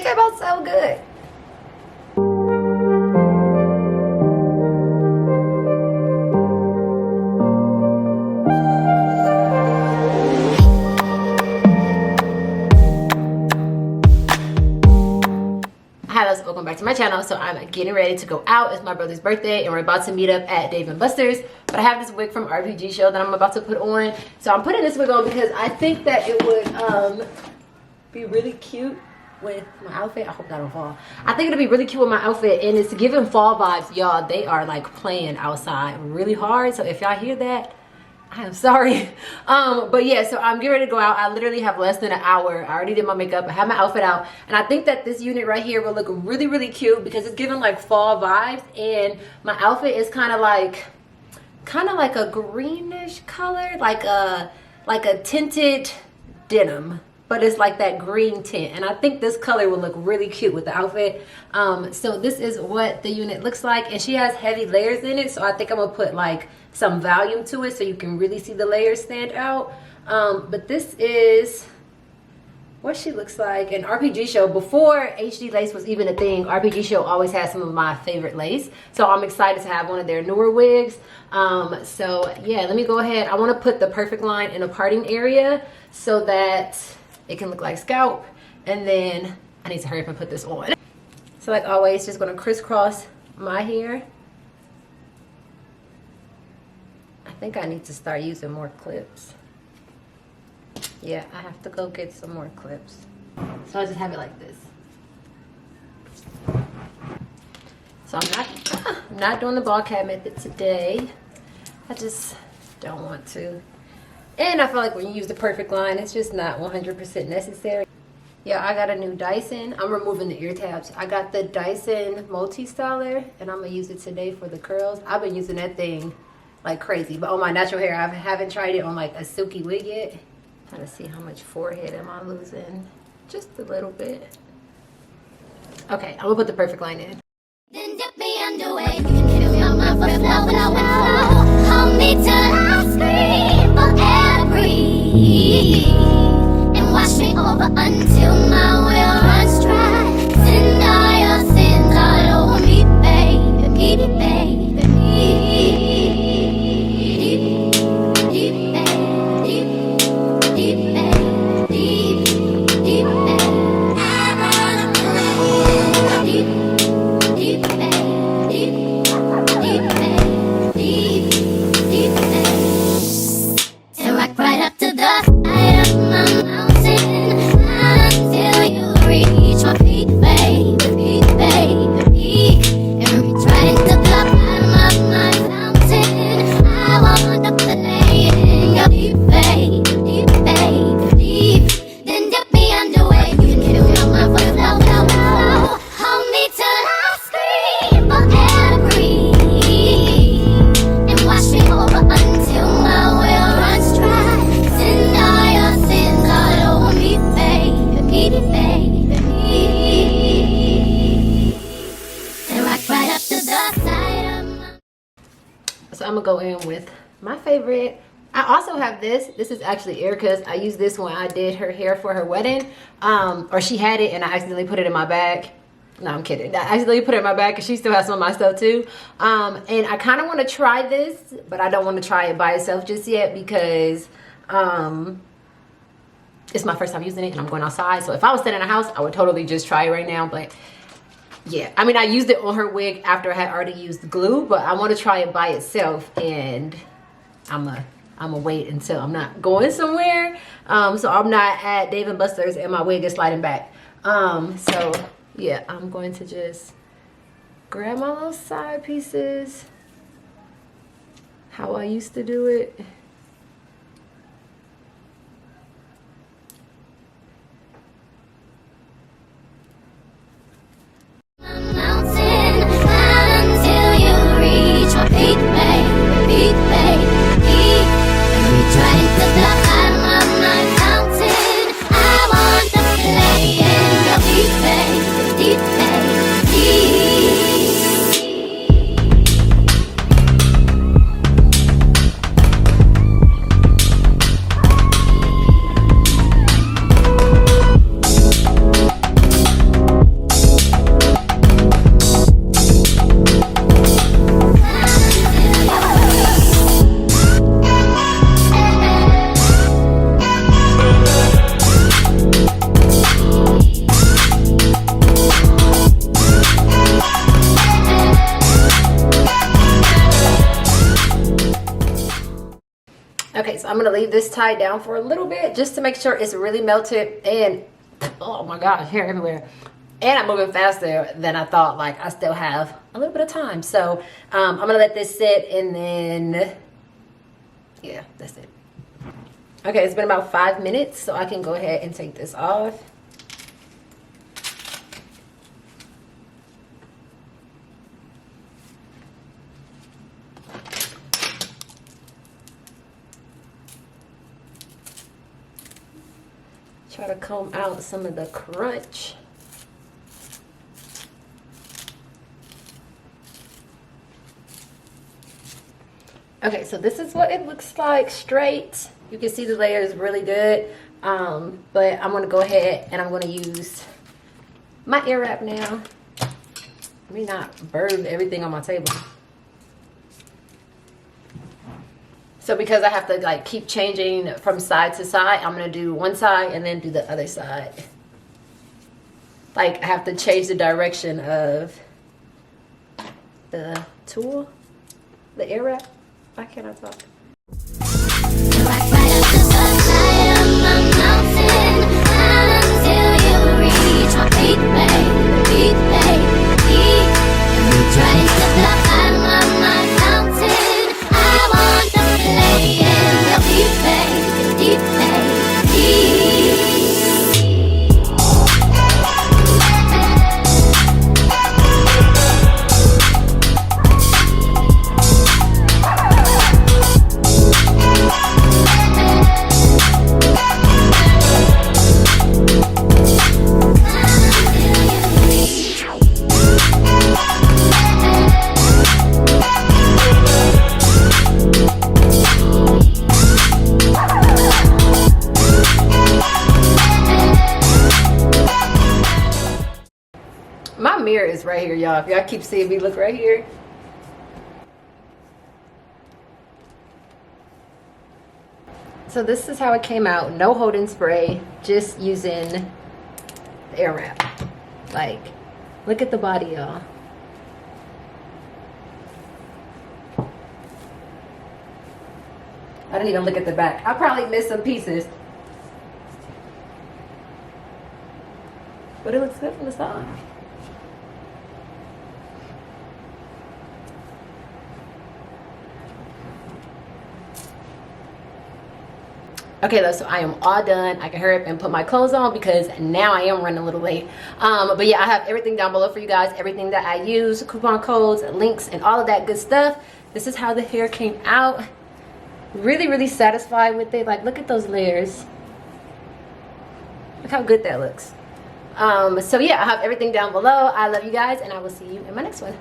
came out so good. Hi guys, welcome back to my channel. So I'm getting ready to go out. It's my brother's birthday and we're about to meet up at Dave & Buster's. But I have this wig from RPGSHOW that I'm about to put on. So I'm putting this wig on because I think that it would be really cute with my outfit. I hope that don't fall. I think it'll be really cute with my outfit, and it's giving fall vibes. Y'all, they are like playing outside really hard. So if y'all hear that, I am sorry. But yeah, so I'm getting ready to go out. I literally have less than an hour. I already did my makeup. I have my outfit out, and I think that this unit right here will look really, really cute because it's giving like fall vibes, and my outfit is kind of like a greenish color, like a tinted denim, but it's like that green tint, and I think this color will look really cute with the outfit. So this is what the unit looks like, and she has heavy layers in it, so I think I'm gonna put like some volume to it so you can really see the layers stand out. But this is what she looks like in RPGSHOW. Before HD lace was even a thing, RPGSHOW always had some of my favorite lace, so I'm excited to have one of their newer wigs. So yeah, let me go ahead. I want to put the perfect line in a parting area so that it can look like scalp, and then I need to hurry up and put this on. So like always, just gonna crisscross my hair. I think I need to start using more clips. Yeah, I have to go get some more clips. So I just have it like this. So I'm not doing the ball cap method today. I just don't want to. And I feel like when you use the perfect line, it's just not 100% necessary. Yeah, I got a new Dyson. I'm removing the ear tabs. I got the Dyson multi-styler, and I'm gonna use it today for the curls. I've been using that thing like crazy, but on my natural hair, I haven't tried it on like a silky wig yet. Trying to see how much forehead am I losing. Just a little bit. Okay, I'm gonna put the perfect line in. Then dip me underway. You can feel me on my foot, flow. Hold me till I scream for air to breathe, and wash me over until my will runs dry. Send all your sins all over me, baby, baby. So I'm gonna go in with my favorite. I also have this. This is actually Erica's. I used this when I did her hair for her wedding. Or she had it and I accidentally put it in my bag. No, I'm kidding. I accidentally put it in my bag because she still has some of my stuff too. And I kind of want to try this, but I don't want to try it by itself just yet because it's my first time using it and I'm going outside. So if I was sitting in a house, I would totally just try it right now. But yeah, I mean, I used it on her wig after I had already used glue, but I want to try it by itself, and I'm gonna wait until I'm not going somewhere. So I'm not at Dave & Buster's and my wig is sliding back. So yeah, I'm going to just grab my little side pieces how I used to do it. I'm gonna leave this tied down for a little bit just to make sure it's really melted. And oh my gosh, hair everywhere. And I'm moving faster than I thought. Like, I still have a little bit of time. So I'm gonna let this sit, and then yeah, that's it. Okay, it's been about 5 minutes, so I can go ahead and take this off. Try to comb out some of the crunch. Okay, so this is what it looks like straight. You can see the layers really good. But I'm gonna go ahead and I'm gonna use my ear wrap now. Let me not burn everything on my table. So because I have to like keep changing from side to side, I'm gonna do one side and then do the other side. Like, I have to change the direction of the tool, the air wrap. Why can't I talk? My mirror is right here, y'all. If y'all keep seeing me look right here. So this is how it came out. No holding spray, just using the air wrap. Like, look at the body, y'all. I didn't even look at the back. I probably missed some pieces. But it looks good from the side. Okay, though, so I am all done. I can hurry up and put my clothes on because now I am running a little late. But yeah, I have everything down below for you guys. Everything that I use, coupon codes, links, and all of that good stuff. This is how the hair came out. Really, really satisfied with it. Like, look at those layers. Look how good that looks. So yeah, I have everything down below. I love you guys, and I will see you in my next one.